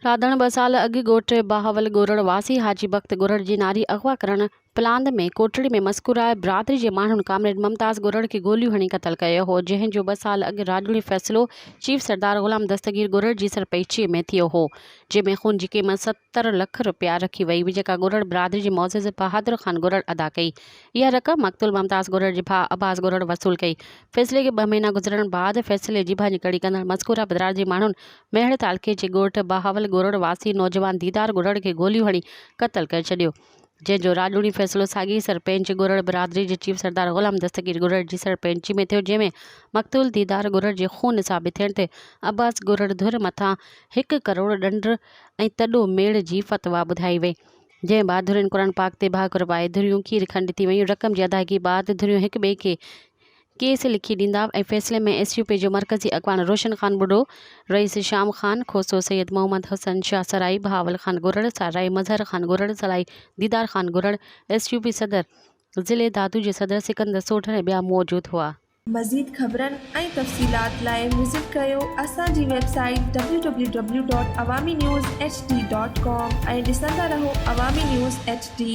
राधण 2 साल अॻु ॻोठ बाहवल ॻोरड़ वासी हाजी बख़्त ॻोरड़ जी नारी अगवा करण प्लांद में कोटड़ी में मस्कुराए बिरादरी जे माण्हुनि कामरेड मुमताज़ ॻोरड़ खे गोलियूं हणी क़तल कयो हो, जंहिंजो 2 साल अॻु राजूड़ी फ़ैसिलो चीफ सरदार ग़ुलाम दस्तगीर ॻोरड़ जी सरपंची में थियो हो, जंहिंमें खून जी क़ीमत 70 लख रुपया रखी वई हुई, जेका ॻोरड़ बिरादरी जे मोअज़्ज़िज़ बहादुर ख़ान ॻोरड़ अदा कई। इहा रक़म मक़तूल मुमताज़ ॻोरड़ जे भाउ अब्बास ॻोरड़ वसूल कई। फ़ैसिले खे 2 महीना गुज़रण बाद फ़ैसिले जी भञकड़ी कंदड़ मज़कूरा बिरादरी माण्हुनि मेहड़ तालुक़े जे ॻोठ बाहवल ॻोरड़ वासी नौजवान दीदार ॻोरड़ खे गोलियूं हणी क़तल करे छॾियो, जंहिंजो राजूड़ी फ़ैसिलो साॻी सरपंच ॻोरड़ बिरादरी जे चीफ सरदार ग़ुलाम दस्तगीर ॻोरड़ जी सरपंची में थियो, जंहिंमें मक़तूल दीदार ॻोरड़ जे खून साबित थियण ते अब्बास ॻोरड़ धुर मथां 1 करोड़ ॾंड ऐं तॾो मेड़ जी फ़तवा ॿुधाई वई, जंहिं बाद धुरियुनि क़ुरान पाक ते भाकुर पाए धुरियूं खीर खंड थी वयूं। रक़म जी अदायगी बाद धुरियूं हिक ॿिए खे केस लिखी ॾींदा ऐं फ़ैसिले में SUP जो मरकज़ी अॻवान रोशन ख़ान बुॾो, रईस शाम ख़ान, खोसो सैयद मोहम्मद हसन शाह सराई, बहावल ख़ान ॻोरड़, सराई मज़हर ख़ान ॻोरड़, सराई दीदार ख़ान ॻोरड़, SUP सदर ज़िले दादू जे सदर सिकंदर सोढर ऐं ॿिया मौजूद हुआ। मज़ीद ख़बरनि ऐं तफ़सीलात लाइ विज़िट कयो असांजी वेबसाइट www.awamiNewsHD.com ऐं ॾिसंदा रहो अवामी न्यूज़ HD।